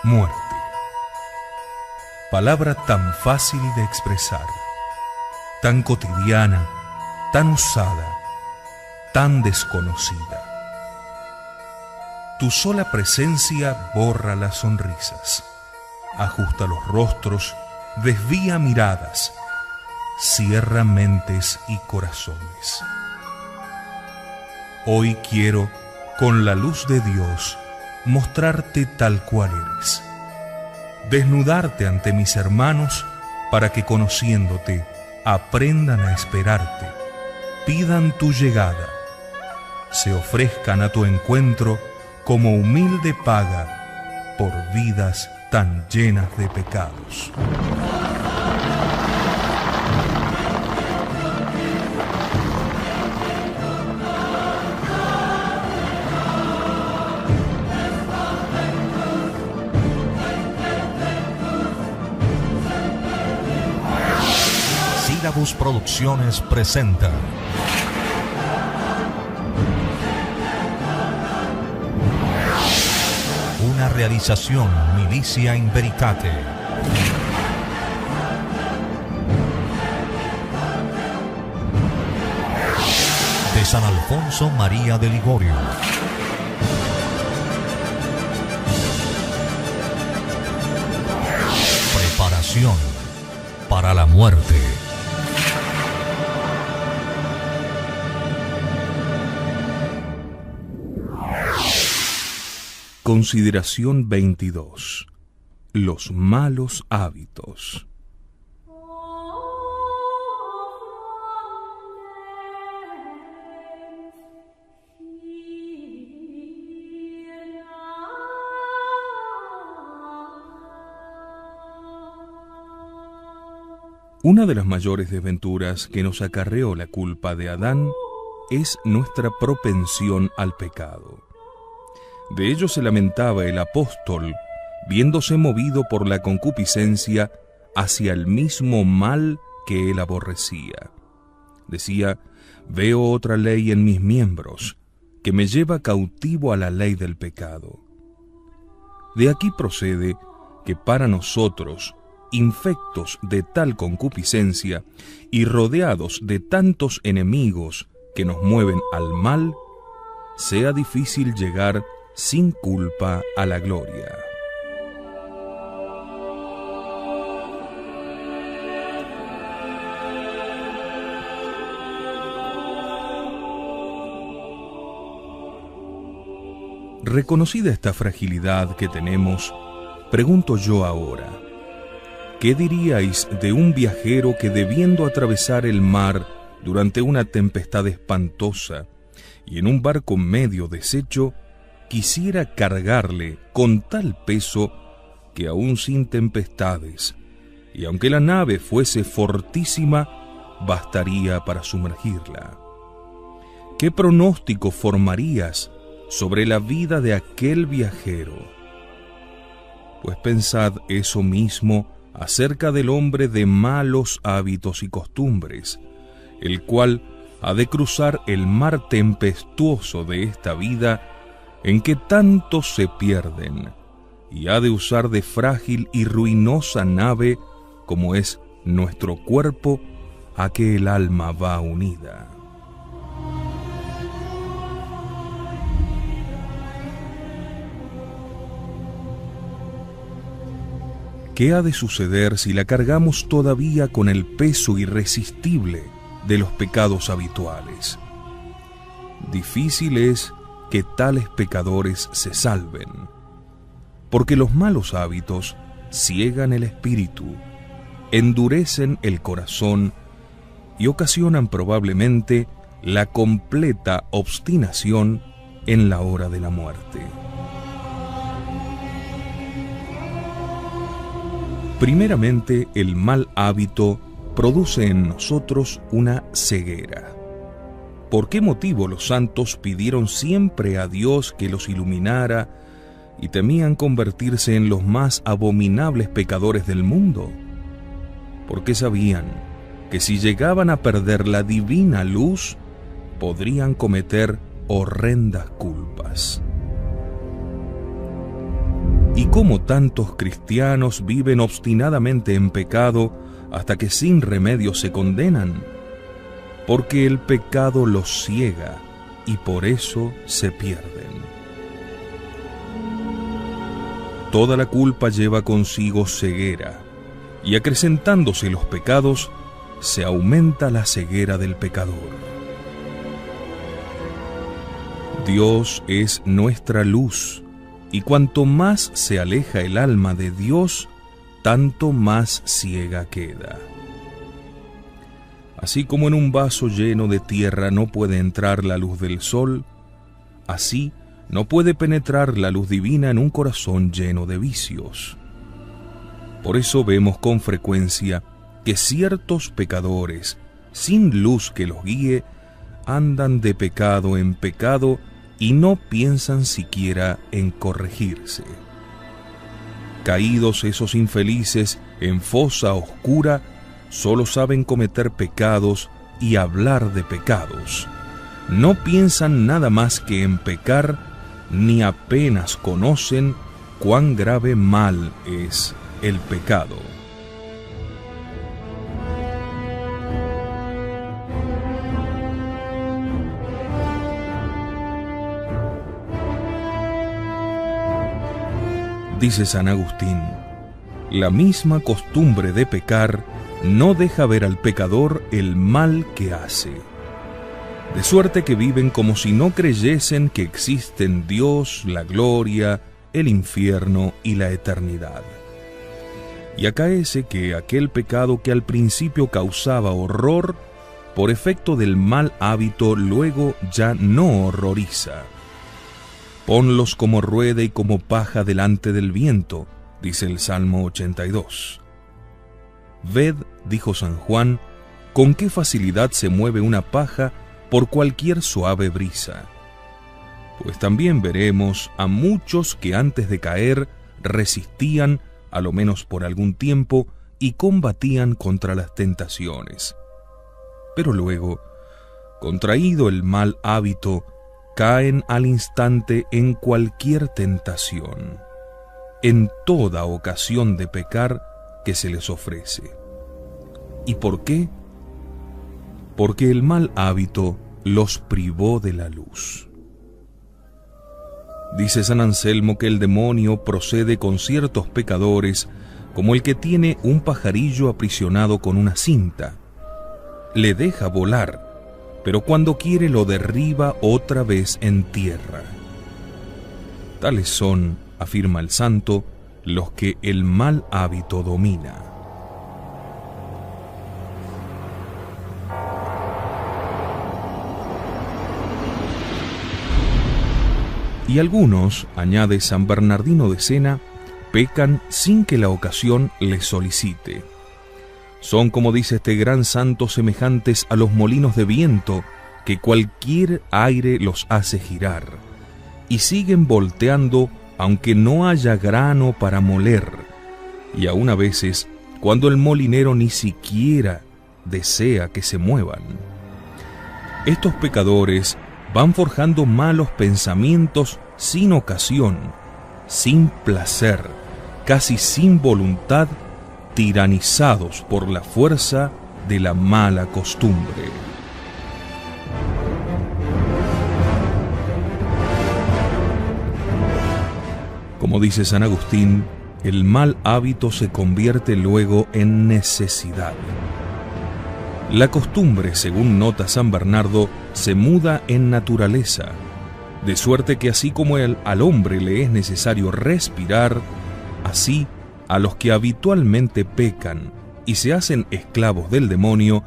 Muerte. Palabra tan fácil de expresar, tan cotidiana, tan usada, tan desconocida. Tu sola presencia borra las sonrisas, ajusta los rostros, desvía miradas, cierra mentes y corazones. Hoy quiero, con la luz de Dios, mostrarte tal cual eres. Desnudarte ante mis hermanos para que, conociéndote, aprendan a esperarte, pidan tu llegada, se ofrezcan a tu encuentro como humilde paga por vidas tan llenas de pecados. Sílabus Producciones presenta una realización Milicia in Veritate. De San Alfonso María de Ligorio. Preparación para la muerte. Consideración 22. Los malos hábitos. Una de las mayores desventuras que nos acarreó la culpa de Adán es nuestra propensión al pecado. De ello se lamentaba el apóstol, viéndose movido por la concupiscencia hacia el mismo mal que él aborrecía. Decía: veo otra ley en mis miembros, que me lleva cautivo a la ley del pecado. De aquí procede que para nosotros, infectos de tal concupiscencia y rodeados de tantos enemigos que nos mueven al mal, sea difícil llegar sin culpa a la gloria. Reconocida esta fragilidad que tenemos, pregunto yo ahora: ¿qué diríais de un viajero que, debiendo atravesar el mar durante una tempestad espantosa y en un barco medio deshecho, quisiera cargarle con tal peso que, aun sin tempestades, y aunque la nave fuese fortísima, bastaría para sumergirla? ¿Qué pronóstico formarías sobre la vida de aquel viajero? Pues pensad eso mismo acerca del hombre de malos hábitos y costumbres, el cual ha de cruzar el mar tempestuoso de esta vida en que tantos se pierden, y ha de usar de frágil y ruinosa nave como es nuestro cuerpo, a que el alma va unida. ¿Qué ha de suceder si la cargamos todavía con el peso irresistible de los pecados habituales? Difícil es que tales pecadores se salven, porque los malos hábitos ciegan el espíritu, endurecen el corazón y ocasionan probablemente la completa obstinación en la hora de la muerte. Primeramente, el mal hábito produce en nosotros una ceguera. ¿Por qué motivo los santos pidieron siempre a Dios que los iluminara y temían convertirse en los más abominables pecadores del mundo? Porque sabían que si llegaban a perder la divina luz, podrían cometer horrendas culpas. y cómo tantos cristianos viven obstinadamente en pecado hasta que sin remedio se condenan, porque el pecado los ciega y por eso se pierden. Toda la culpa lleva consigo ceguera, y acrecentándose los pecados, se aumenta la ceguera del pecador. Dios es nuestra luz, y cuanto más se aleja el alma de Dios, tanto más ciega queda. Así como en un vaso lleno de tierra no puede entrar la luz del sol, así no puede penetrar la luz divina en un corazón lleno de vicios. Por eso vemos con frecuencia que ciertos pecadores, sin luz que los guíe, andan de pecado en pecado y no piensan siquiera en corregirse. Caídos esos infelices en fosa oscura, solo saben cometer pecados y hablar de pecados. No piensan nada más que en pecar, ni apenas conocen cuán grave mal es el pecado. Dice San Agustín, la misma costumbre de pecar no deja ver al pecador el mal que hace. De suerte que viven como si no creyesen que existen Dios, la gloria, el infierno y la eternidad. Y acaece que aquel pecado que al principio causaba horror, por efecto del mal hábito luego ya no horroriza. Ponlos como rueda y como paja delante del viento, dice el Salmo 82. Ved, dijo San Juan, con qué facilidad se mueve una paja por cualquier suave brisa. Pues también veremos a muchos que antes de caer resistían, a lo menos por algún tiempo, y combatían contra las tentaciones. Pero luego, contraído el mal hábito, caen al instante en cualquier tentación, en toda ocasión de pecar que se les ofrece. ¿Y por qué? Porque el mal hábito los privó de la luz. Dice San Anselmo que el demonio procede con ciertos pecadores como el que tiene un pajarillo aprisionado con una cinta. Le deja volar, pero cuando quiere lo derriba otra vez en tierra. Tales son, afirma el santo, los que el mal hábito domina. Y algunos, añade San Bernardino de Sena, pecan sin que la ocasión les solicite. Son, como dice este gran santo, semejantes a los molinos de viento que cualquier aire los hace girar, y siguen volteando aunque no haya grano para moler, y aun a veces cuando el molinero ni siquiera desea que se muevan. Estos pecadores van forjando malos pensamientos sin ocasión, sin placer, casi sin voluntad, tiranizados por la fuerza de la mala costumbre. Como dice San Agustín, el mal hábito se convierte luego en necesidad. La costumbre, según nota San Bernardo, se muda en naturaleza, de suerte que así como al hombre le es necesario respirar, así a los que habitualmente pecan y se hacen esclavos del demonio,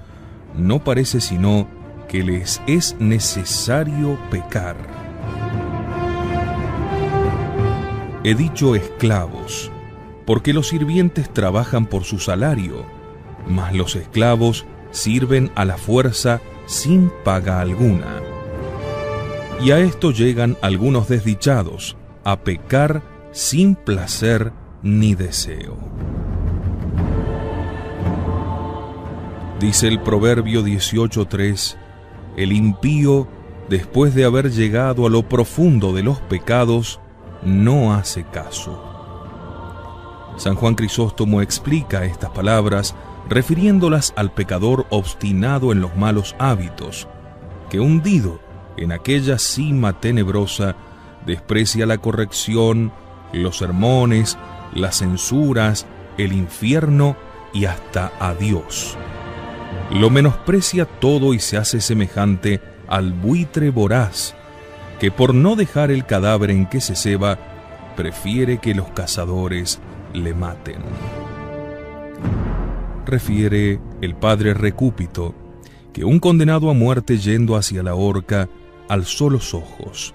no parece sino que les es necesario pecar. He dicho esclavos, porque los sirvientes trabajan por su salario, mas los esclavos sirven a la fuerza sin paga alguna. Y a esto llegan algunos desdichados, a pecar sin placer ni deseo. Dice el Proverbio 18:3, el impío, después de haber llegado a lo profundo de los pecados, no hace caso, San Juan Crisóstomo explica estas palabras refiriéndolas al pecador obstinado en los malos hábitos, que hundido en aquella cima tenebrosa desprecia la corrección, los sermones, las censuras, el infierno y hasta a Dios. Lo menosprecia todo y se hace semejante al buitre voraz, que por no dejar el cadáver en que se ceba, prefiere que los cazadores le maten. Refiere el padre Recúpito que un condenado a muerte yendo hacia la horca alzó los ojos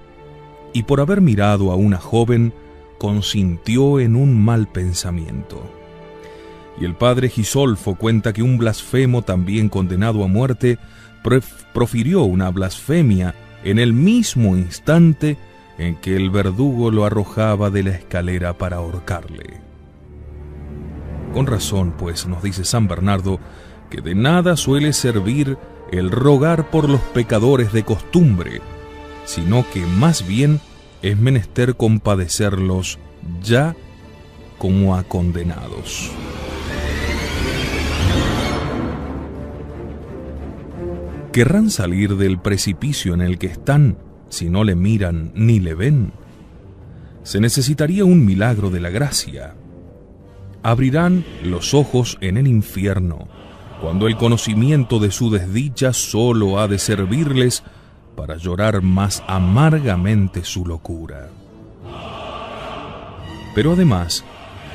y por haber mirado a una joven consintió en un mal pensamiento. Y el padre Gisolfo cuenta que un blasfemo también condenado a muerte profirió una blasfemia en el mismo instante en que el verdugo lo arrojaba de la escalera para ahorcarle. Con razón, pues, nos dice San Bernardo, que de nada suele servir el rogar por los pecadores de costumbre, sino que más bien es menester compadecerlos ya como a condenados. ¿Querrán salir del precipicio en el que están si no le miran ni le ven? Se necesitaría un milagro de la gracia. Abrirán los ojos en el infierno, cuando el conocimiento de su desdicha solo ha de servirles para llorar más amargamente su locura. Pero además,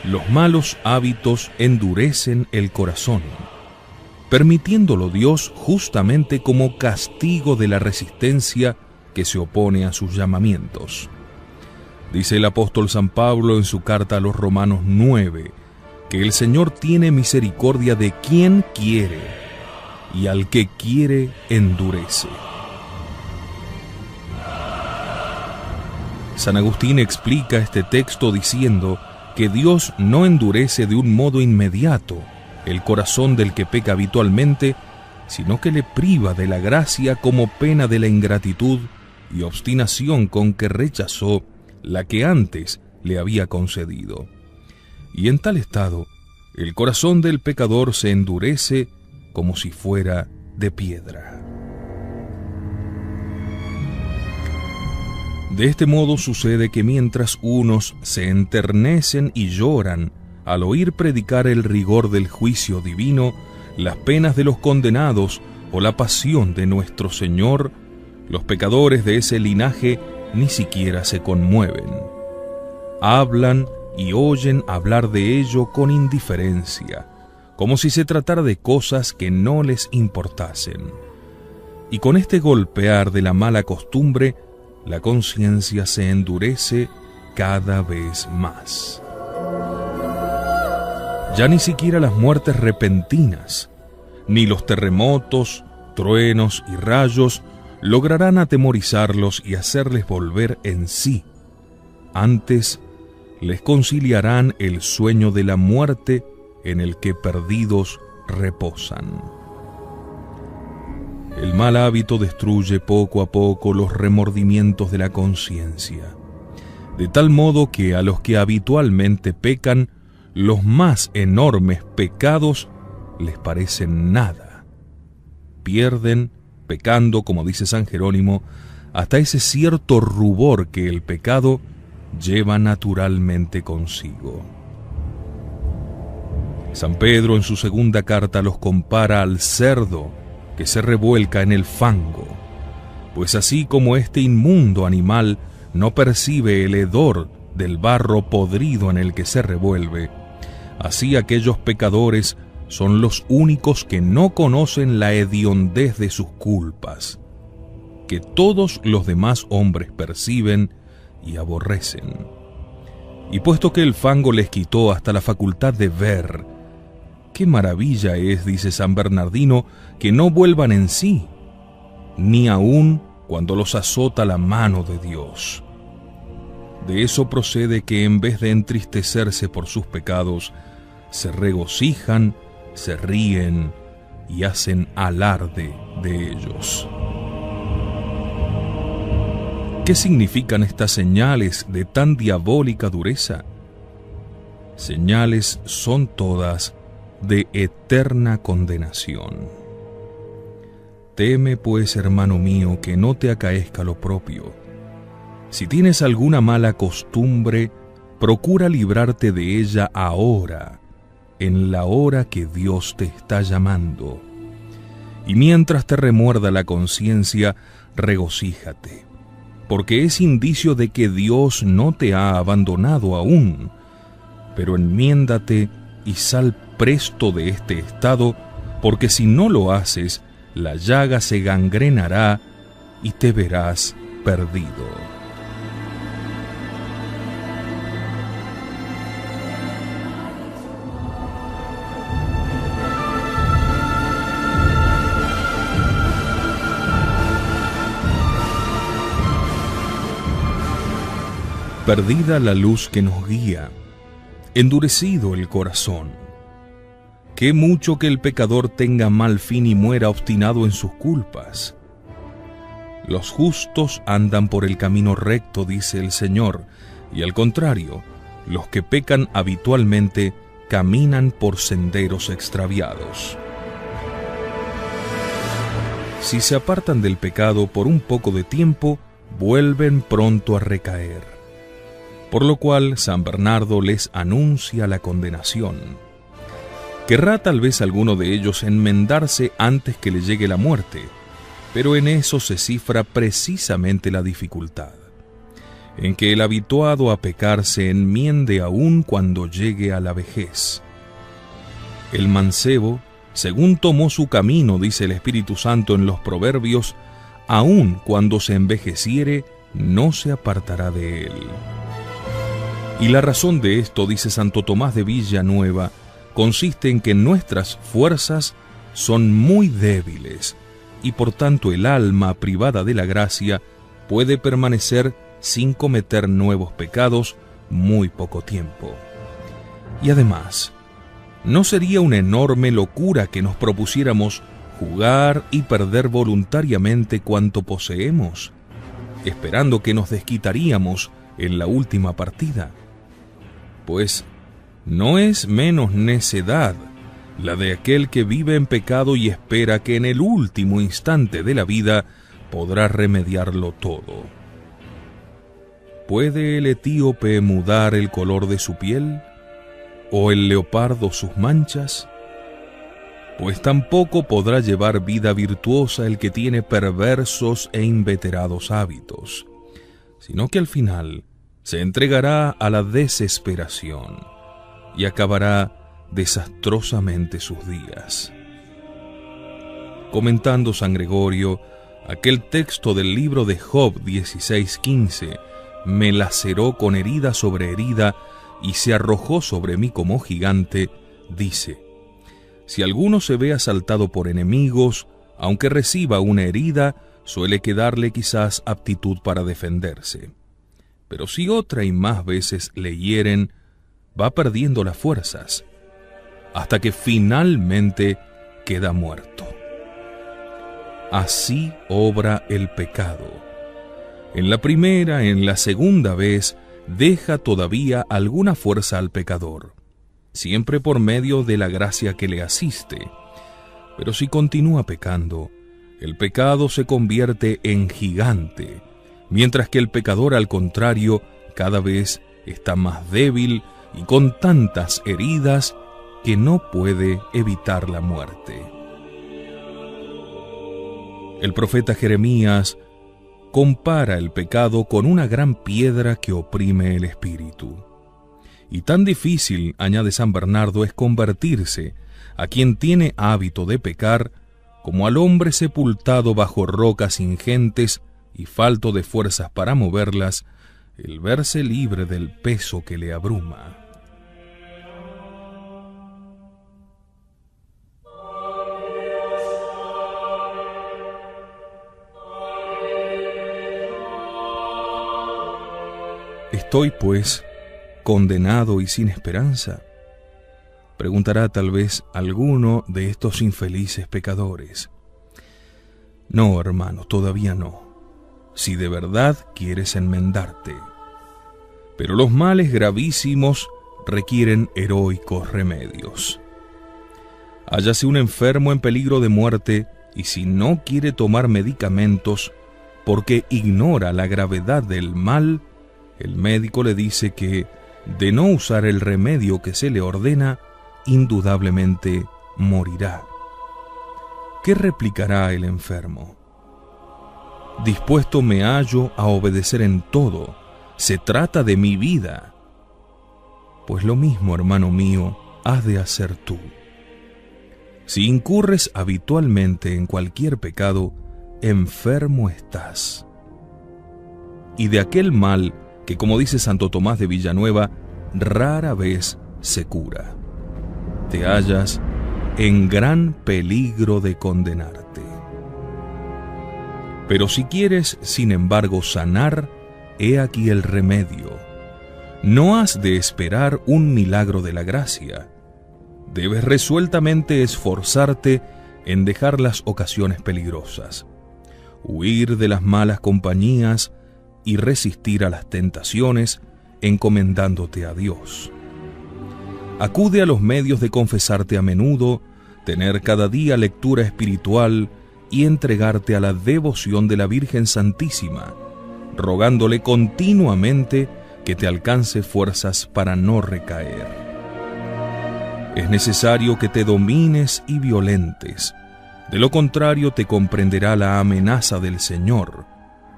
los malos hábitos endurecen el corazón, permitiéndolo Dios justamente como castigo de la resistencia que se opone a sus llamamientos. Dice el apóstol San Pablo en su carta a los Romanos 9, que el Señor tiene misericordia de quien quiere, y al que quiere endurece. San Agustín explica este texto diciendo que Dios no endurece de un modo inmediato el corazón del que peca habitualmente, sino que le priva de la gracia como pena de la ingratitud y obstinación con que rechazó la que antes le había concedido. Y en tal estado, el corazón del pecador se endurece como si fuera de piedra. De este modo sucede que mientras unos se enternecen y lloran al oír predicar el rigor del juicio divino, las penas de los condenados o la pasión de nuestro Señor, los pecadores de ese linaje ni siquiera se conmueven. Hablan y oyen hablar de ello con indiferencia, como si se tratara de cosas que no les importasen. Y con este golpear de la mala costumbre, la conciencia se endurece cada vez más. Ya ni siquiera las muertes repentinas, ni los terremotos, truenos y rayos lograrán atemorizarlos y hacerles volver en sí. Antes, les conciliarán el sueño de la muerte en el que perdidos reposan. El mal hábito destruye poco a poco los remordimientos de la conciencia, de tal modo que a los que habitualmente pecan, los más enormes pecados les parecen nada. Pierden, pecando, como dice San Jerónimo, hasta ese cierto rubor que el pecado lleva naturalmente consigo. San Pedro en su segunda carta los compara al cerdo que se revuelca en el fango, pues así como este inmundo animal no percibe el hedor del barro podrido en el que se revuelve, así aquellos pecadores son los únicos que no conocen la hediondez de sus culpas, que todos los demás hombres perciben y aborrecen. Y puesto que el fango les quitó hasta la facultad de ver, qué maravilla es, dice San Bernardino, que no vuelvan en sí, ni aun cuando los azota la mano de Dios. De eso procede que en vez de entristecerse por sus pecados, se regocijan, se ríen y hacen alarde de ellos. ¿Qué significan estas señales de tan diabólica dureza? señales son todas de eterna condenación. Teme, pues, hermano mío, que no te acaezca lo propio. Si tienes alguna mala costumbre, procura librarte de ella ahora, en la hora que Dios te está llamando. Y mientras te remuerda la conciencia, regocíjate, porque es indicio de que Dios no te ha abandonado aún. Pero enmiéndate y sal presto de este estado, porque si no lo haces, la llaga se gangrenará y te verás perdido. Perdida la luz que nos guía, endurecido el corazón. Qué mucho que el pecador tenga mal fin y muera obstinado en sus culpas. Los justos andan por el camino recto, dice el Señor, y al contrario, los que pecan habitualmente caminan por senderos extraviados. Si se apartan del pecado por un poco de tiempo, vuelven pronto a recaer. Por lo cual San Bernardo les anuncia la condenación. Querrá tal vez alguno de ellos enmendarse antes que le llegue la muerte, pero en eso se cifra precisamente la dificultad, en que el habituado a pecar se enmiende aún cuando llegue a la vejez. El mancebo, según tomó su camino, dice el Espíritu Santo en los Proverbios, aun cuando se envejeciere, no se apartará de él. Y la razón de esto, dice Santo Tomás de Villanueva, consiste en que nuestras fuerzas son muy débiles y por tanto el alma privada de la gracia puede permanecer sin cometer nuevos pecados muy poco tiempo. Y además, ¿no sería una enorme locura que nos propusiéramos jugar y perder voluntariamente cuanto poseemos, esperando que nos desquitaríamos en la última partida? Pues no es menos necedad la de aquel que vive en pecado y espera que en el último instante de la vida podrá remediarlo todo. ¿Puede el etíope mudar el color de su piel? ¿O el leopardo sus manchas? Pues tampoco podrá llevar vida virtuosa el que tiene perversos e inveterados hábitos, sino que al final se entregará a la desesperación y acabará desastrosamente sus días. Comentando San Gregorio aquel texto del libro de Job 16:15, me laceró con herida sobre herida y se arrojó sobre mí como gigante, dice: si alguno se ve asaltado por enemigos, aunque reciba una herida, suele quedarle quizás aptitud para defenderse. Pero si otra y más veces le hieren, va perdiendo las fuerzas, hasta que finalmente queda muerto. Así obra el pecado. En la primera, en la segunda vez, deja todavía alguna fuerza al pecador, siempre por medio de la gracia que le asiste. Pero si continúa pecando, el pecado se convierte en gigante, mientras que el pecador, al contrario, cada vez está más débil y con tantas heridas que no puede evitar la muerte. El profeta Jeremías compara el pecado con una gran piedra que oprime el espíritu. Y tan difícil, añade San Bernardo, es convertirse a quien tiene hábito de pecar, como al hombre sepultado bajo rocas ingentes y falto de fuerzas para moverlas, el verse libre del peso que le abruma. ¿Estoy, pues, condenado y sin esperanza? Preguntará tal vez alguno de estos infelices pecadores. No, hermano, todavía no, si de verdad quieres enmendarte. Pero los males gravísimos requieren heroicos remedios. Hállase un enfermo en peligro de muerte y si no quiere tomar medicamentos porque ignora la gravedad del mal, el médico le dice que, de no usar el remedio que se le ordena, indudablemente morirá. ¿Qué replicará el enfermo? Dispuesto me hallo a obedecer en todo, se trata de mi vida. Pues lo mismo, hermano mío, has de hacer tú. Si incurres habitualmente en cualquier pecado, enfermo estás. Y de aquel mal que, como dice Santo Tomás de Villanueva, rara vez se cura, te hallas en gran peligro de condenarte. Pero si quieres, sin embargo, sanar, he aquí el remedio. No has de esperar un milagro de la gracia. Debes resueltamente esforzarte en dejar las ocasiones peligrosas, huir de las malas compañías y resistir a las tentaciones, encomendándote a Dios. Acude a los medios de confesarte a menudo, tener cada día lectura espiritual y entregarte a la devoción de la Virgen Santísima, rogándole continuamente que te alcance fuerzas para no recaer. Es necesario que te domines y violentes, de lo contrario te comprenderá la amenaza del Señor: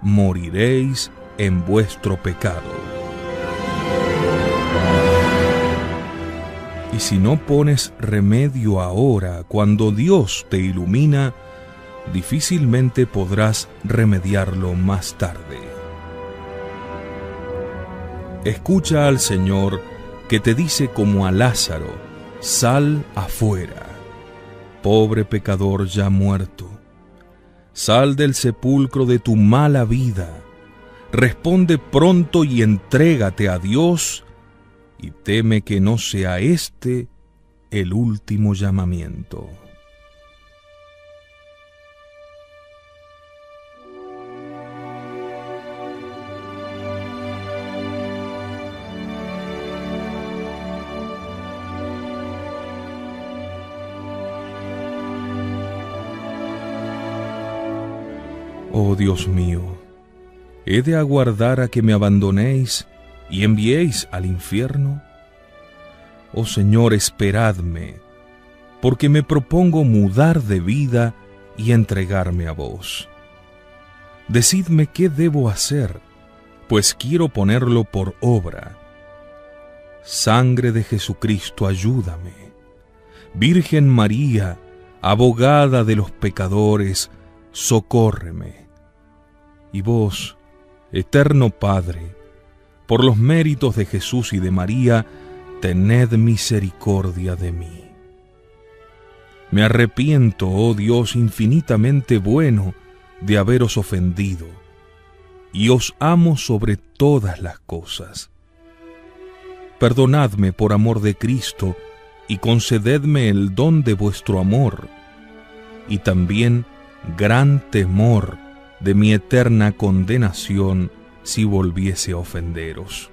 moriréis en vuestro pecado. Y si no pones remedio ahora, cuando Dios te ilumina, difícilmente podrás remediarlo más tarde. Escucha al Señor que te dice como a Lázaro: sal afuera, pobre pecador ya muerto. Sal del sepulcro de tu mala vida, responde pronto y entrégate a Dios, y teme que no sea este el último llamamiento. Oh Dios mío, ¿he de aguardar a que me abandonéis y enviéis al infierno? Oh Señor, esperadme, porque me propongo mudar de vida y entregarme a vos. Decidme qué debo hacer, pues quiero ponerlo por obra. Sangre de Jesucristo, ayúdame. Virgen María, abogada de los pecadores, socórreme. Y vos, eterno Padre, por los méritos de Jesús y de María, tened misericordia de mí. Me arrepiento, oh Dios infinitamente bueno, de haberos ofendido, y os amo sobre todas las cosas. Perdonadme por amor de Cristo, y concededme el don de vuestro amor, y también gran temor de mi eterna condenación si volviese a ofenderos.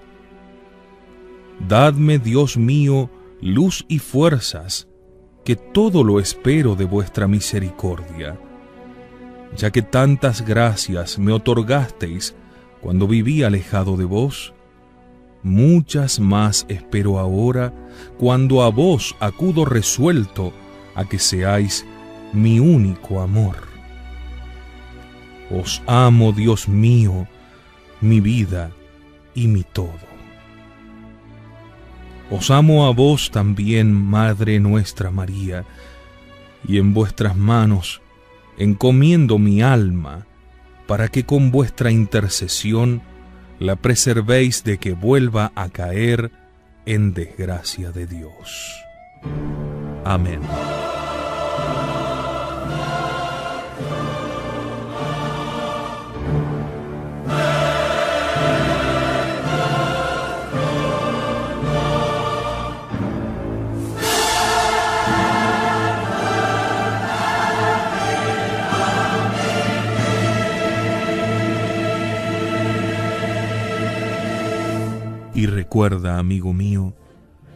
Dadme, Dios mío, luz y fuerzas, que todo lo espero de vuestra misericordia, ya que tantas gracias me otorgasteis cuando viví alejado de vos. Muchas más espero ahora, cuando a vos acudo resuelto a que seáis mi único amor. Os amo, Dios mío, mi vida y mi todo. Os amo a vos también, Madre nuestra María, y en vuestras manos encomiendo mi alma, para que con vuestra intercesión la preservéis de que vuelva a caer en desgracia de Dios. Amén. Y recuerda, amigo mío,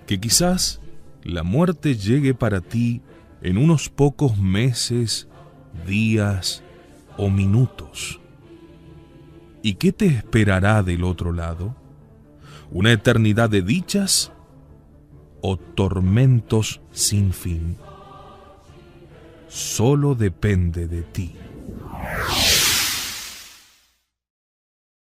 que quizás la muerte llegue para ti en unos pocos meses, días o minutos. ¿Y qué te esperará del otro lado? ¿Una eternidad de dichas o tormentos sin fin? Solo depende de ti.